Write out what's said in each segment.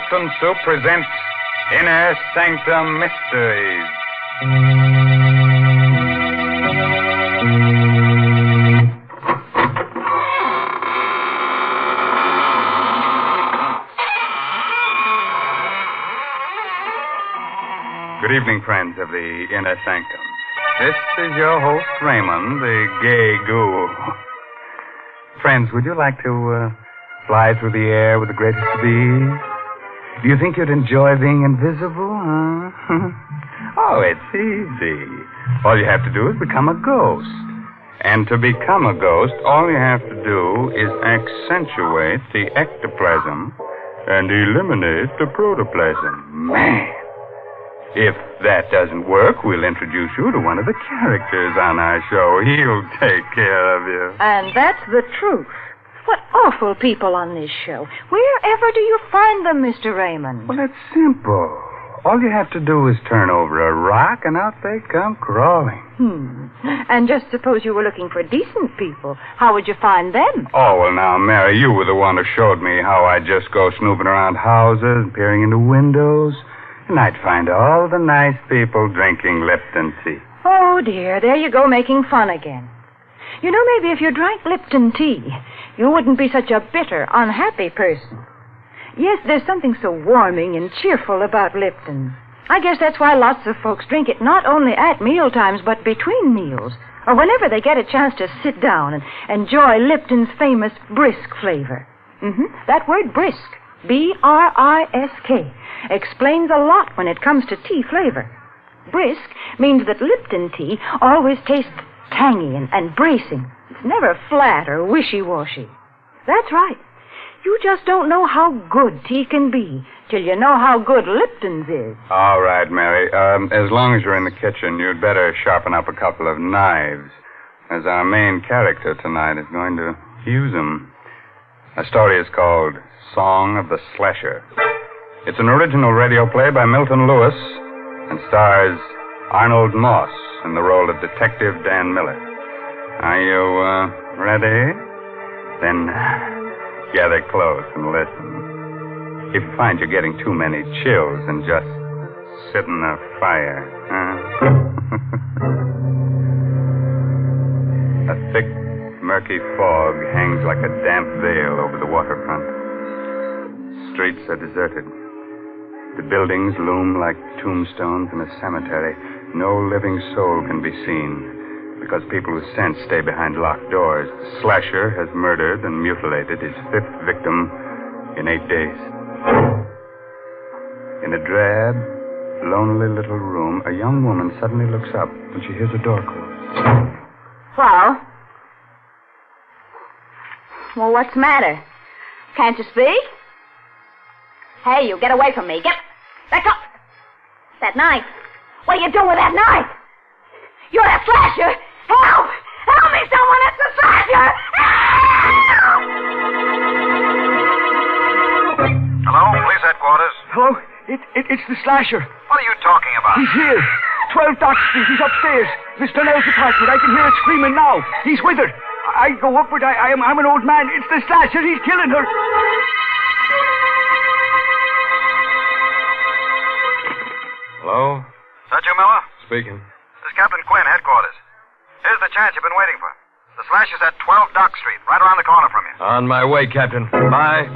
Sanctum Soup presents Inner Sanctum Mysteries. Good evening, friends of the Inner Sanctum. This is your host, Raymond, the gay ghoul. Friends, would you like to fly through the air with the greatest of ease? Do you think you'd enjoy being invisible, huh? Oh, it's easy. All you have to do is become a ghost. And to become a ghost, all you have to do is accentuate the ectoplasm and eliminate the protoplasm. Man! If that doesn't work, we'll introduce you to one of the characters on our show. He'll take care of you. And that's the truth. What awful people on this show. Wherever do you find them, Mr. Raymond? Well, it's simple. All you have to do is turn over a rock, and out they come crawling. And just suppose you were looking for decent people. How would you find them? Oh, well, now, Mary, you were the one who showed me how I just go snooping around houses, peering into windows. And I'd find all the nice people drinking Lipton tea. Oh, dear, there you go making fun again. You know, maybe if you drank Lipton tea, you wouldn't be such a bitter, unhappy person. Yes, there's something so warming and cheerful about Lipton. I guess that's why lots of folks drink it not only at mealtimes, but between meals, or whenever they get a chance to sit down and enjoy Lipton's famous brisk flavor. That word brisk, B-R-I-S-K, explains a lot when it comes to tea flavor. Brisk means that Lipton tea always tastes tangy and bracing. It's never flat or wishy-washy. That's right. You just don't know how good tea can be till you know how good Lipton's is. All right, Mary. As long as you're in the kitchen, you'd better sharpen up a couple of knives, as our main character tonight is going to use them. The story is called Song of the Slasher. It's an original radio play by Milton Lewis and stars Arnold Moss in the role of Detective Dan Miller. Are you ready? Then gather close and listen. If you find you're getting too many chills, then just sit in the fire. A thick, murky fog hangs like a damp veil over the waterfront. Streets are deserted. The buildings loom like tombstones in a cemetery. No living soul can be seen because people with sense stay behind locked doors. The slasher has murdered and mutilated his fifth victim in 8 days. In a drab, lonely little room, a young woman suddenly looks up when she hears a door close. Well, what's the matter? Can't you speak? Hey, you get away from me. Get back up. That knife. What are you doing with that knife? You're a slasher. Help! Help me, someone! It's a slasher! Help! Hello, police headquarters. Hello? It's the slasher. What are you talking about? He's here. 12 Dock Street. He's upstairs. Mr. Nell's apartment. I can hear her screaming now. He's with her. I go upward. I'm an old man. It's the slasher. He's killing her. Hello? Is that you, Miller? Speaking. This is Captain Quinn, headquarters. Here's the chance you've been waiting for. The slasher's at 12 Dock Street, right around the corner from you. On my way, Captain. Bye.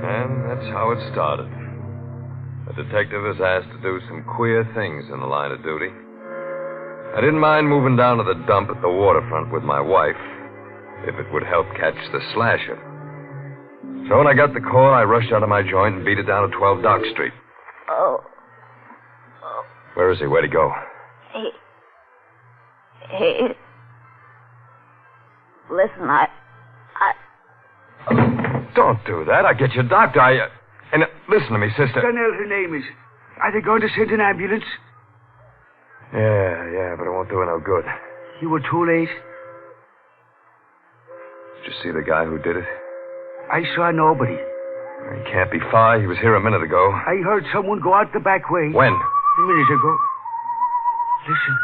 And that's how it started. The detective was asked to do some queer things in the line of duty. I didn't mind moving down to the dump at the waterfront with my wife, if it would help catch the slasher. So when I got the call, I rushed out of my joint and beat it down to 12 Dock Street. Oh. Where is he? Where'd he go? He... Listen, I... Don't do that. I'll get you a doctor. And listen to me, sister. Donnell, her name is. Are they going to send an ambulance? Yeah, but it won't do her no good. You were too late. Did you see the guy who did it? I saw nobody. He can't be far. He was here a minute ago. I heard someone go out the back way. When? A minute ago. Listen.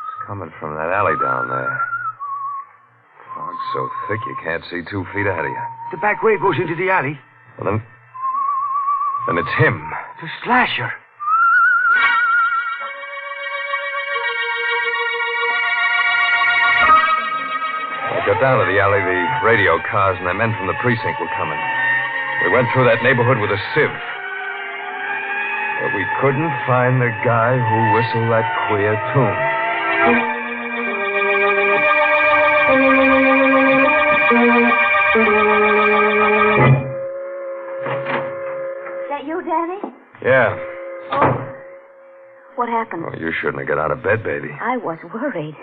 It's coming from that alley down there. Fog's so thick you can't see 2 feet ahead of you. The back way goes into the alley. Well, then it's him. The slasher. I got down to the alley, the radio cars and the men from the precinct were coming. We went through that neighborhood with a sieve. But we couldn't find the guy who whistled that queer tune. Is that you, Danny? Yeah. Oh. What happened? Well, you shouldn't have got out of bed, baby. I was worried.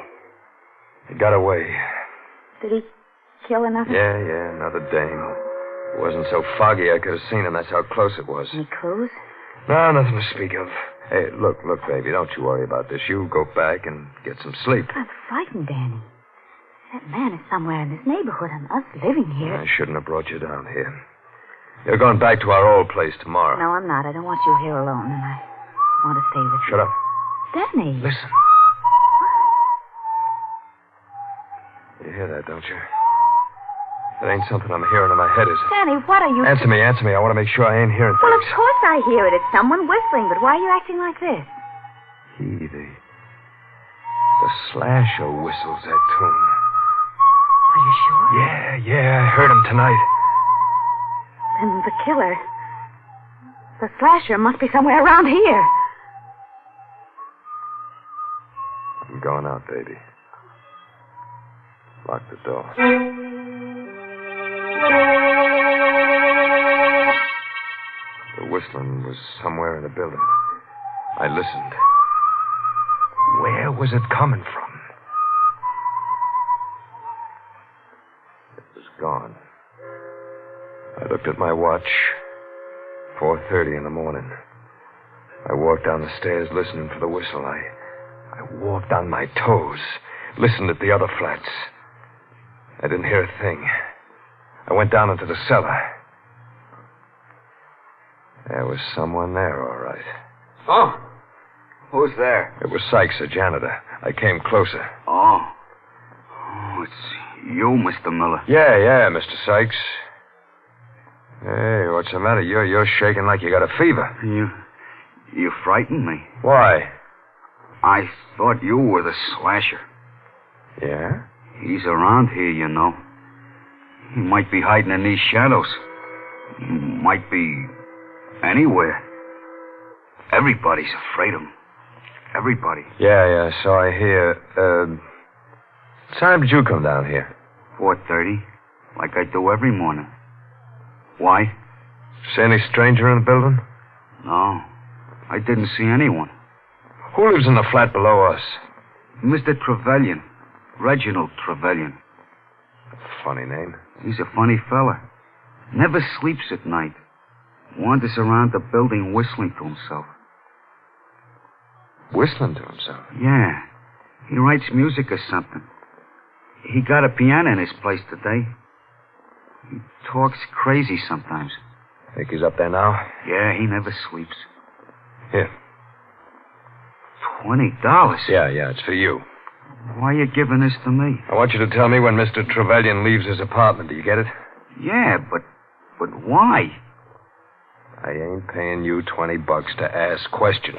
He got away. Did he kill another? Yeah, another dame. It wasn't so foggy I could have seen him. That's how close it was. Any clues? No, nothing to speak of. Hey, look, baby, don't you worry about this. You go back and get some sleep. I'm frightened, Danny. That man is somewhere in this neighborhood and us living here. I shouldn't have brought you down here. You're going back to our old place tomorrow. No, I'm not. I don't want you here alone, and I want to stay with you. Shut up. Danny. Listen. You hear that, don't you? That ain't something I'm hearing in my head, is it? Danny, what are you... Answer me. I want to make sure I ain't hearing Well, of things. course I hear it. It's someone whistling, but why are you acting like this? The slasher whistles that tune. Are you sure? Yeah, I heard him tonight. Then the killer... The slasher must be somewhere around here. I'm going out, baby. Lock the door. The whistling was somewhere in the building. I listened. Where was it coming from? It was gone. I looked at my watch. 4:30 in the morning. I walked down the stairs listening for the whistle. I walked on my toes, listened at the other flats. I didn't hear a thing. I went down into the cellar. There was someone there, all right. Oh? Who's there? It was Sykes, the janitor. I came closer. Oh, it's you, Mr. Miller. Yeah, Mr. Sykes. Hey, what's the matter? You're shaking like you got a fever. You frightened me. Why? I thought you were the slasher. Yeah? He's around here, you know. He might be hiding in these shadows. He might be anywhere. Everybody's afraid of him. Everybody. Yeah, so I hear. What time did you come down here? 4:30, like I do every morning. Why? See any stranger in the building? No, I didn't see anyone. Who lives in the flat below us? Mr. Trevelyan. Reginald Trevelyan. Funny name. He's a funny fella. Never sleeps at night. Wanders around the building whistling to himself. Whistling to himself? Yeah. He writes music or something. He got a piano in his place today. He talks crazy sometimes. Think he's up there now? Yeah, he never sleeps. Here. $20? Yeah, it's for you. Why are you giving this to me? I want you to tell me when Mr. Trevelyan leaves his apartment. Do you get it? Yeah, but why? I ain't paying you $20 to ask questions.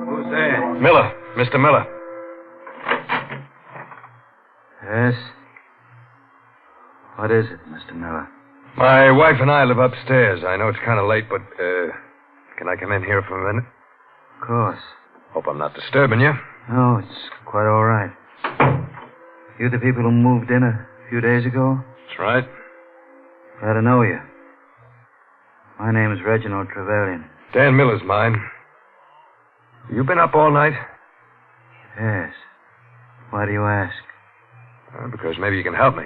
Who's there? Miller. Mr. Miller. Yes? What is it, Mr. Miller? My wife and I live upstairs. I know it's kind of late, but, can I come in here for a minute? Of course. Hope I'm not disturbing you. No, it's quite all right. You the people who moved in a few days ago? That's right. Glad to know you. My name is Reginald Trevelyan. Dan Miller's mine. You been up all night? Yes. Why do you ask? Because maybe you can help me.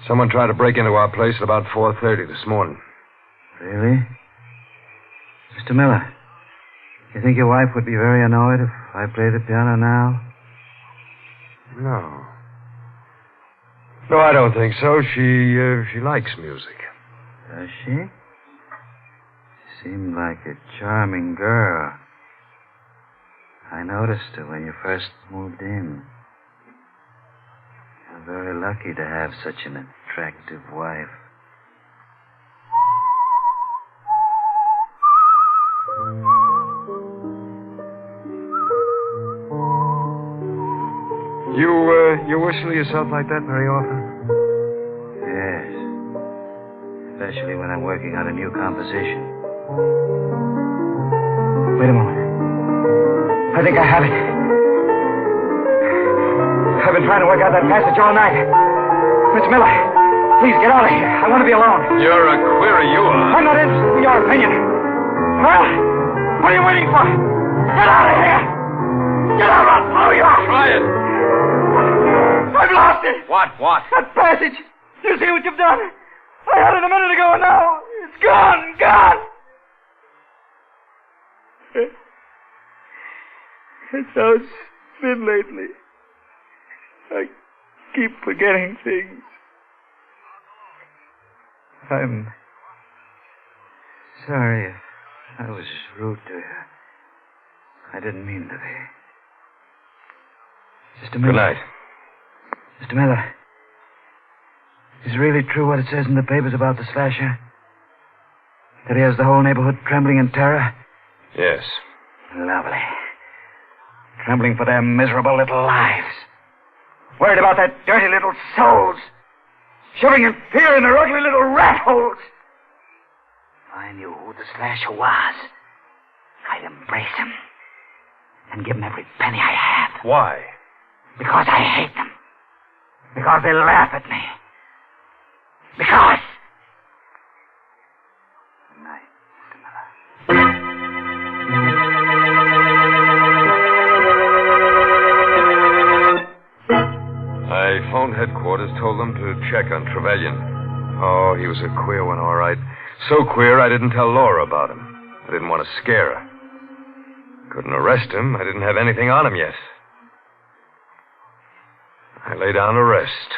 Someone tried to break into our place at about 4:30 this morning. Really? Mr. Miller, you think your wife would be very annoyed if I played the piano now? No. No, I don't think so. She likes music. Does she? seemed like a charming girl. I noticed her when you first moved in. You're very lucky to have such an attractive wife. You whistle yourself like that very often? Yes. Especially when I'm working on a new composition. Wait a moment. I think I have it. I've been trying to work out that passage all night. Miss Miller, please get out of here. I want to be alone. You're a query, you are. I'm not interested in your opinion. Well, what are you waiting for? Get out of here! Get out, I'll blow you out! Try it. I've lost it! What? That passage! You see what you've done? I had it a minute ago and now it's gone! It's how it's been lately. I keep forgetting things. I'm sorry if I was rude to you. I didn't mean to be. Just a minute. Good night. Mr. Miller, is it really true what it says in the papers about the slasher? That he has the whole neighborhood trembling in terror? Yes. Lovely. Trembling for their miserable little lives. Worried about their dirty little souls. Shivering in fear in their ugly little rat holes. If I knew who the slasher was, I'd embrace him. And give him every penny I have. Why? Because I hate them. Because they laugh at me. Because... Good night, Mr. Miller. I phoned headquarters, told them to check on Trevelyan. Oh, he was a queer one, all right. So queer I didn't tell Laura about him. I didn't want to scare her. Couldn't arrest him. I didn't have anything on him yet. I lay down to rest.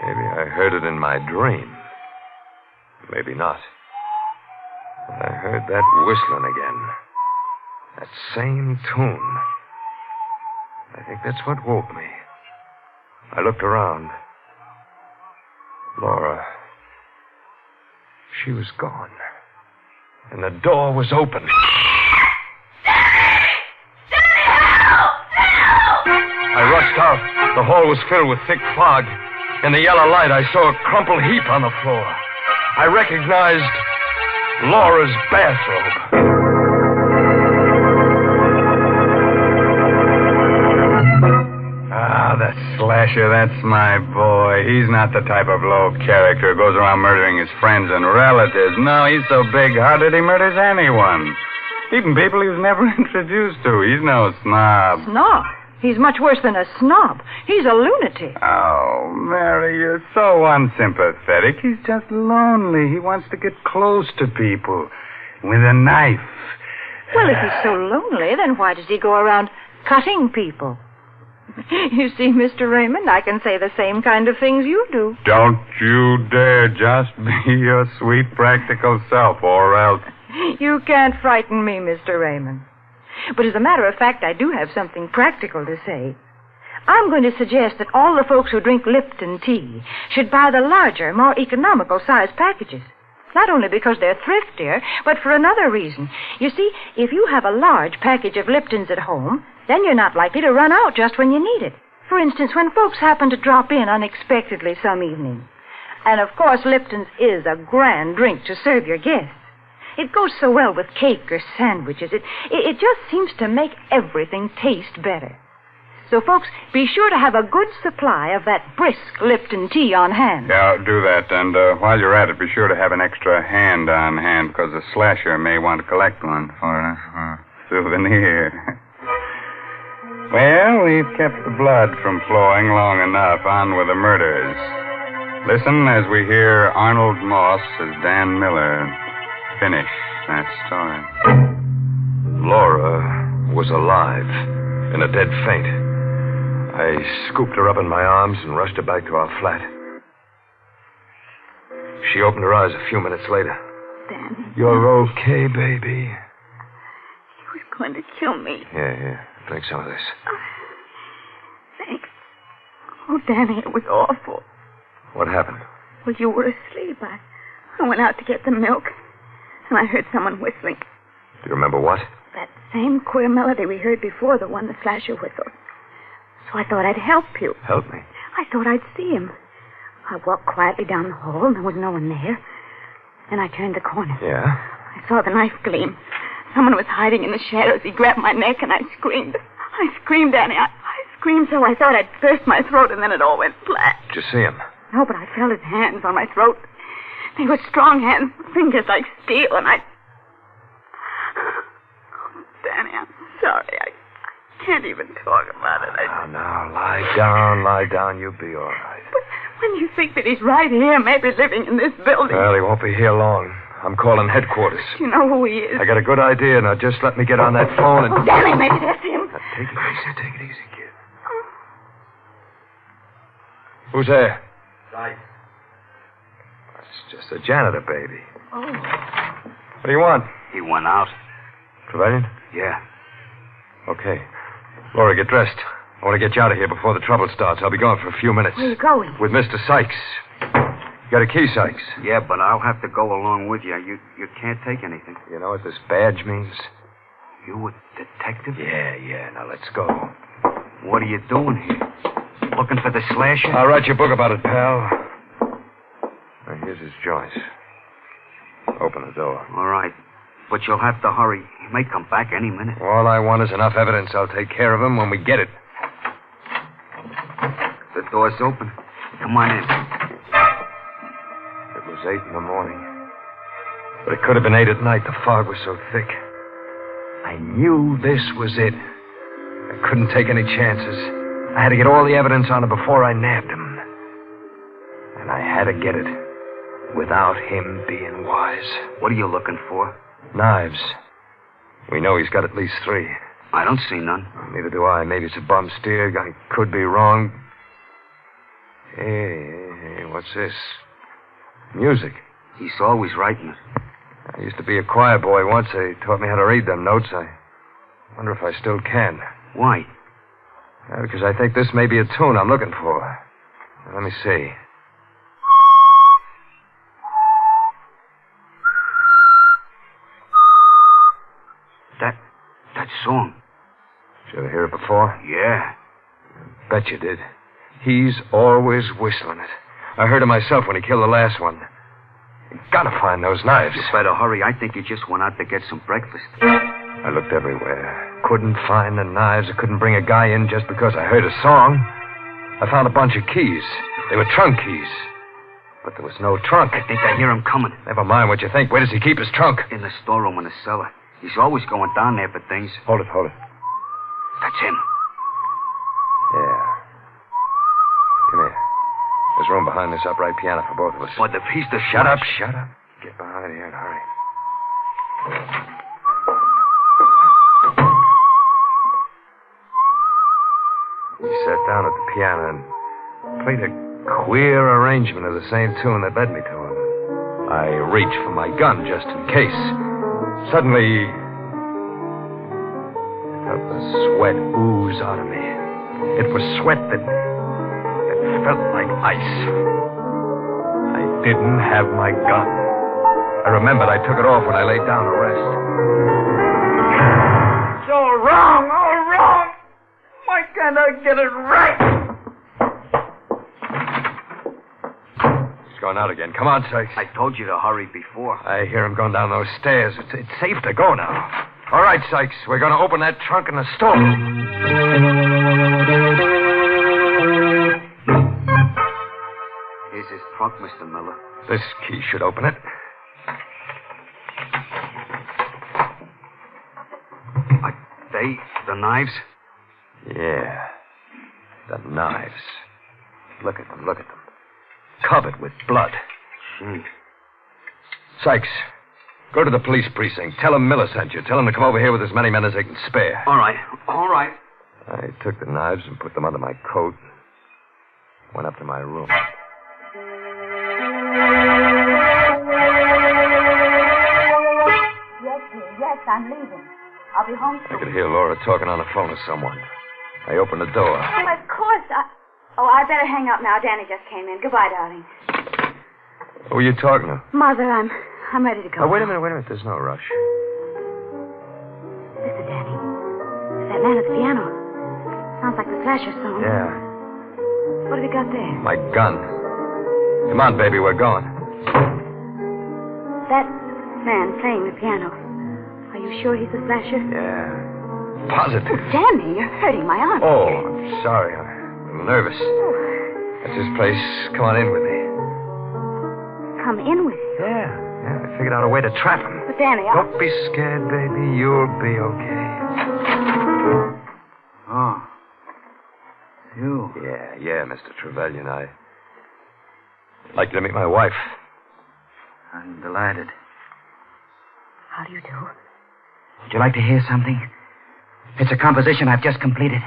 Maybe I heard it in my dream. Maybe not. But I heard that whistling again. That same tune. I think that's what woke me. I looked around. Laura. She was gone. And the door was open. I rushed out. The hall was filled with thick fog. In the yellow light, I saw a crumpled heap on the floor. I recognized Laura's bathrobe. The slasher, that's my boy. He's not the type of low character who goes around murdering his friends and relatives. No, he's so big-hearted he murders anyone. Even people he was never introduced to. He's no snob. Snob? He's much worse than a snob. He's a lunatic. Oh, Mary, you're so unsympathetic. He's just lonely. He wants to get close to people with a knife. Well, if he's so lonely, then why does he go around cutting people? You see, Mr. Raymond, I can say the same kind of things you do. Don't you dare just be your sweet, practical self, or else... You can't frighten me, Mr. Raymond. But as a matter of fact, I do have something practical to say. I'm going to suggest that all the folks who drink Lipton tea should buy the larger, more economical size packages. Not only because they're thriftier, but for another reason. You see, if you have a large package of Liptons at home, then you're not likely to run out just when you need it. For instance, when folks happen to drop in unexpectedly some evening. And, of course, Lipton's is a grand drink to serve your guests. It goes so well with cake or sandwiches. It just seems to make everything taste better. So, folks, be sure to have a good supply of that brisk Lipton tea on hand. Yeah, do that. And while you're at it, be sure to have an extra hand on hand, because the slasher may want to collect one for a souvenir. Well, we've kept the blood from flowing long enough. On with the murders. Listen as we hear Arnold Moss as Dan Miller finish that story. Laura was alive, in a dead faint. I scooped her up in my arms and rushed her back to our flat. She opened her eyes a few minutes later. Danny. You're okay, baby. He was going to kill me. Yeah. Drink some of this. Thanks. Oh, Danny, it was awful. What happened? Well, you were asleep. I went out to get the milk, and I heard someone whistling. Do you remember what? That same queer melody we heard before, the one the slasher whistled. So I thought I'd help you. Help me? I thought I'd see him. I walked quietly down the hall, and there was no one there. Then I turned the corner. Yeah? I saw the knife gleam. Someone was hiding in the shadows. He grabbed my neck, and I screamed. I screamed, Danny. I screamed so I thought I'd burst my throat, and then it all went flat. Did you see him? No, but I felt his hands on my throat. They were strong hands, fingers like steel, and I... Oh, Danny, I'm sorry. I can't even talk about it. Now, lie down. You'll be all right. But when you think that he's right here, maybe living in this building... Well, he won't be here long. I'm calling headquarters. You know who he is. I got a good idea. Now, just let me get on that phone and... Oh, Danny, maybe that's him. Now, take it easy, kid. Who's there? Right. That's just a janitor, baby. Oh. What do you want? He went out. Trevelyan? Yeah. Okay. Laura, get dressed. I want to get you out of here before the trouble starts. I'll be gone for a few minutes. Where are you going? With Mr. Sykes. You got a key, Sykes? Yeah, but I'll have to go along with you. You can't take anything. You know what this badge means? You a detective? Yeah. Now, let's go. What are you doing here? Looking for the slasher? I'll write you a book about it, pal. Now, here's his joint. Open the door. All right. But you'll have to hurry. He may come back any minute. All I want is enough evidence. I'll take care of him when we get it. The door's open. Come on in. It was 8 in the morning. But it could have been 8 at night. The fog was so thick. I knew this was it. I couldn't take any chances. I had to get all the evidence on him before I nabbed him. And I had to get it without him being wise. What are you looking for? Knives. We know he's got at least 3. I don't see none. Neither do I. Maybe it's a bum steer. I could be wrong. Hey, what's this? Music. He's always writing it. I used to be a choir boy once. They taught me how to read them notes. I wonder if I still can. Why? Because I think this may be a tune I'm looking for. Now, let me see. That song. Did you ever hear it before? Yeah. Bet you did. He's always whistling it. I heard it myself when he killed the last one. You gotta find those knives. You better hurry. I think he just went out to get some breakfast. I looked everywhere. Couldn't find the knives. I couldn't bring a guy in just because I heard a song. I found a bunch of keys. They were trunk keys. But there was no trunk. I think I hear him coming. Never mind what you think. Where does he keep his trunk? In the storeroom in the cellar. He's always going down there for things. Hold it. That's him. Yeah. Come here. There's room behind this upright piano for both of us. What, the piece to Shut up. Get behind here and hurry. He sat down at the piano and played a queer arrangement of the same tune that led me to him. I reached for my gun just in case. Suddenly, I felt the sweat ooze out of me. It was sweat that felt like ice. I didn't have my gun. I remembered I took it off when I laid down to rest. It's all wrong. Why can't I get it right? He's going out again. Come on, Sykes. I told you to hurry before. I hear him going down those stairs. It's safe to go now. All right, Sykes. We're going to open that trunk in the store. Here's his trunk, Mr. Miller. This key should open it. Are they the knives? Yeah. The knives. Look at them. Covered with blood. Gee. Sykes, go to the police precinct. Tell them Miller sent you. Tell them to come over here with as many men as they can spare. All right. I took the knives and put them under my coat. Went up to my room. Yes, I'm leaving. I'll be home soon. I could hear Laura talking on the phone to someone. I opened the door. Oh, of course. I better hang up now. Danny just came in. Goodbye, darling. Who are you talking to? Mother, I'm ready to go. Oh, wait a minute. There's no rush. Listen, Danny. It's that man at the piano. Sounds like the Thrasher song. Yeah. What have you got there? My gun. Come on, baby, we're going. That man playing the piano. Are you sure he's the Thrasher? Yeah. Positive. Oh, Danny, you're hurting my arm. Oh, I'm sorry. I'm a little nervous. That's his place. Come on in with me. Come in with you? Yeah. I figured out a way to trap him. But, Danny, Don't be scared, baby. You'll be okay. Oh. You? Yeah, Mr. Trevelyan. I'd like you to meet my wife. I'm delighted. How do you do? Would you like to hear something? It's a composition I've just completed.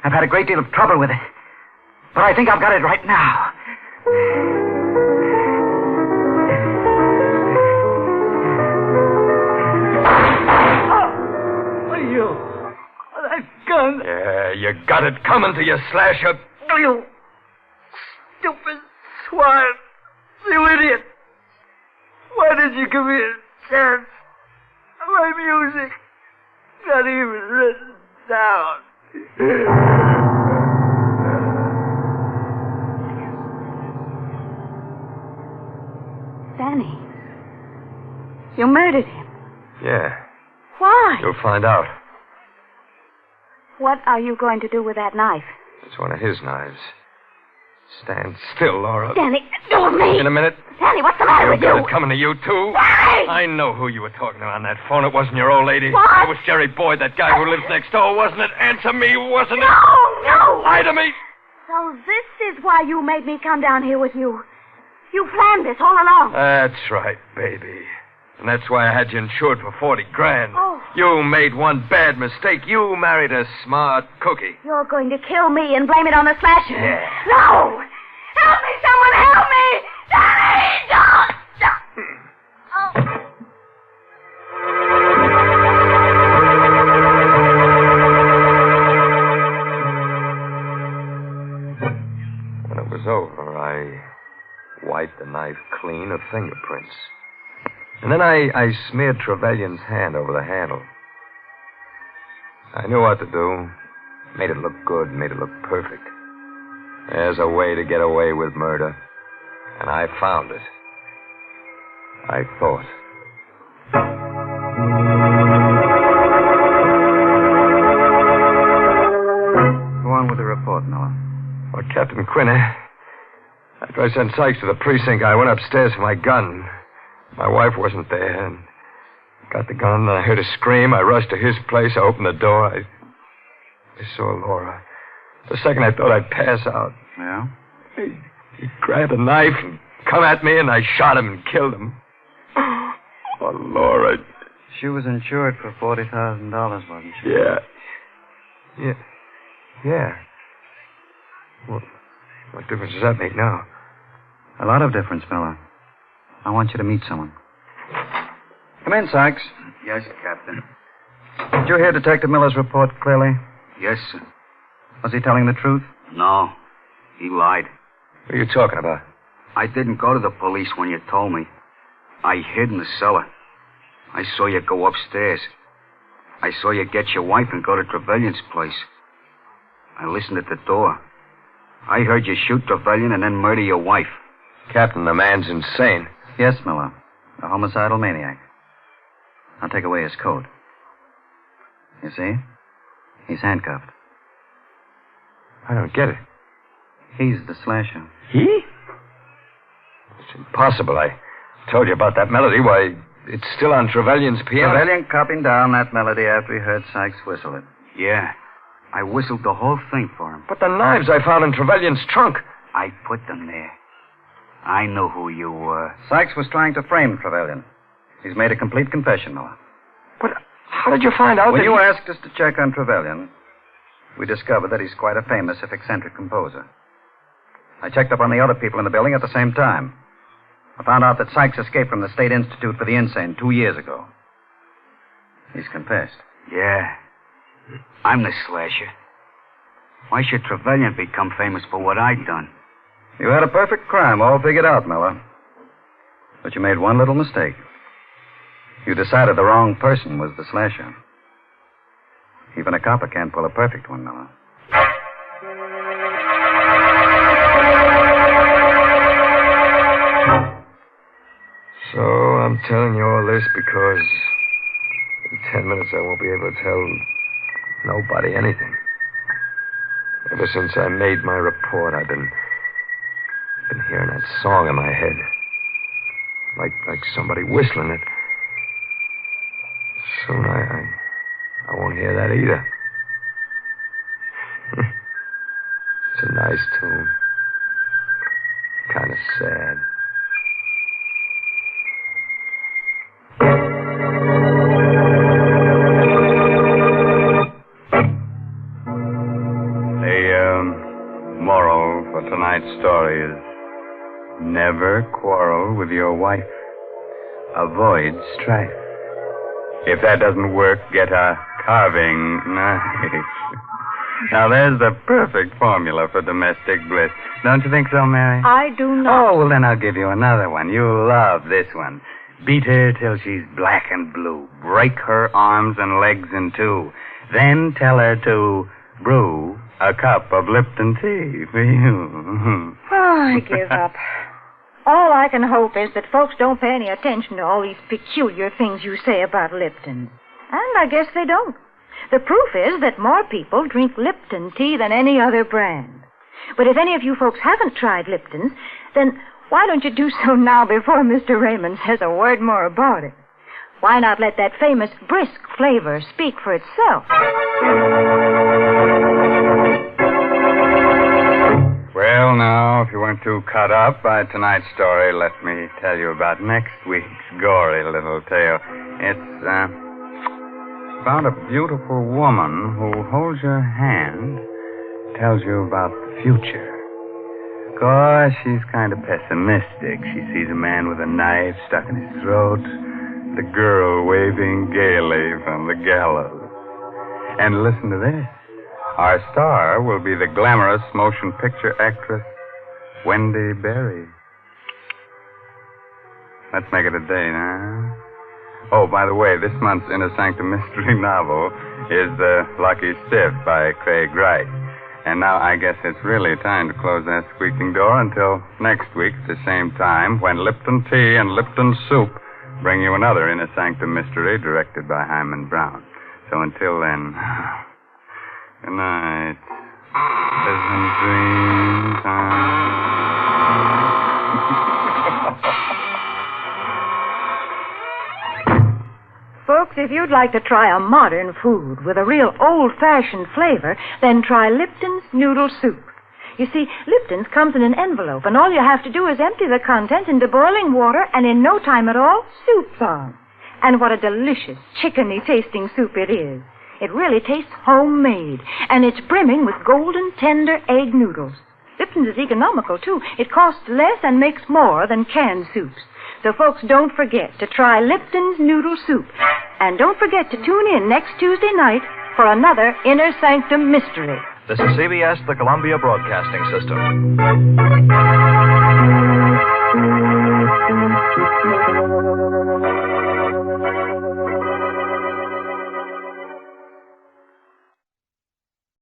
I've had a great deal of trouble with it. But I think I've got it right now. You. That gun. Yeah, you got it coming to you, Slasher. You stupid swine. You idiot. Why did you give me a chance? My music. Not even written down. Danny. You murdered him. Yeah, Why? you'll find out. What are you going to do with that knife? It's one of his knives. Stand still, Laura. Danny, do with me. In a minute. Danny, what's the matter You with got you? it coming to you, too. Danny! I know who you were talking to on that phone. It wasn't your old lady. What? It was Jerry Boyd, that guy who lives next door, wasn't it? Answer me, wasn't it? No! Lie to me. So this is why you made me come down here with you. You planned this all along. That's right, baby. And that's why I had you insured for $40,000. Oh. You made one bad mistake. You married a smart cookie. You're going to kill me and blame it on the Slasher. Yeah. No! Help me, someone help me! Danny, don't! Oh. When it was over, I wiped the knife clean of fingerprints. And then I smeared Trevelyan's hand over the handle. I knew what to do. Made it look good, made it look perfect. There's a way to get away with murder. And I found it. I thought. Go on with the report, Noah. Well, Captain Quinny, after I sent Sykes to the precinct, I went upstairs for my gun. My wife wasn't there, and got the gun, and I heard a scream. I rushed to his place. I opened the door. I saw Laura. For a second, I thought I'd pass out. Yeah? He grabbed a knife and come at me, and I shot him and killed him. Oh, Laura. She was insured for $40,000, wasn't she? Yeah. Yeah. What difference does that make now? A lot of difference, Miller. I want you to meet someone. Come in, Sykes. Yes, Captain. Did you hear Detective Miller's report clearly? Yes, sir. Was he telling the truth? No, he lied. What are you talking about? I didn't go to the police when you told me. I hid in the cellar. I saw you go upstairs. I saw you get your wife and go to Trevelyan's place. I listened at the door. I heard you shoot Trevelyan and then murder your wife. Captain, the man's insane. Yes, Miller. A homicidal maniac. I'll take away his coat. You see? He's handcuffed. I don't get it. He's the slasher. He? It's impossible. I told you about that melody. Why, it's still on Trevelyan's piano. Trevelyan copied down that melody after he heard Sykes whistle it. Yeah, I whistled the whole thing for him. But the knives I found in Trevelyan's trunk. I put them there. I know who you were. Sykes was trying to frame Trevelyan. He's made a complete confession, Miller. But how did you find out When that you asked us to check on Trevelyan, we discovered that he's quite a famous, if eccentric, composer. I checked up on the other people in the building at the same time. I found out that Sykes escaped from the State Institute for the Insane 2 years ago. He's confessed. Yeah. I'm the slasher. Why should Trevelyan become famous for what I'd done? You had a perfect crime all figured out, Miller. But you made one little mistake. You decided the wrong person was the slasher. Even a copper can't pull a perfect one, Miller. So I'm telling you all this because in 10 minutes I won't be able to tell nobody anything. Ever since I made my report, I've been hearing that song in my head. Like somebody whistling it. Soon I won't hear that either. It's a nice tune. Kind of sad. The moral for tonight's story is never quarrel with your wife. Avoid strife. If that doesn't work, get a carving knife. Now, there's the perfect formula for domestic bliss. Don't you think so, Mary? I do not. Oh, well, then I'll give you another one. You'll love this one. Beat her till she's black and blue. Break her arms and legs in two. Then tell her to brew a cup of Lipton tea for you. Oh, I give up. All I can hope is that folks don't pay any attention to all these peculiar things you say about Lipton. And I guess they don't. The proof is that more people drink Lipton tea than any other brand. But if any of you folks haven't tried Lipton's, then why don't you do so now before Mr. Raymond says a word more about it? Why not let that famous brisk flavor speak for itself? Well, now, if you weren't too cut up by tonight's story, let me tell you about next week's gory little tale. It's about a beautiful woman who holds your hand, tells you about the future. Of course, she's kind of pessimistic. She sees a man with a knife stuck in his throat, the girl waving gaily from the gallows. And listen to this. Our star will be the glamorous motion picture actress, Wendy Berry. Let's make it a date, huh? Oh, by the way, this month's Inner Sanctum mystery novel is The Lucky Stiff by Craig Wright. And now I guess it's really time to close that squeaking door until next week at the same time when Lipton Tea and Lipton Soup bring you another Inner Sanctum mystery directed by Hyman Brown. So until then... Good night. Pleasant dream time. Folks, if you'd like to try a modern food with a real old-fashioned flavor, then try Lipton's Noodle Soup. You see, Lipton's comes in an envelope, and all you have to do is empty the contents into boiling water, and in no time at all, soup's on. And what a delicious, chickeny-tasting soup it is. It really tastes homemade, and it's brimming with golden, tender egg noodles. Lipton's is economical, too. It costs less and makes more than canned soups. So, folks, don't forget to try Lipton's Noodle Soup. And don't forget to tune in next Tuesday night for another Inner Sanctum Mystery. This is CBS, the Columbia Broadcasting System.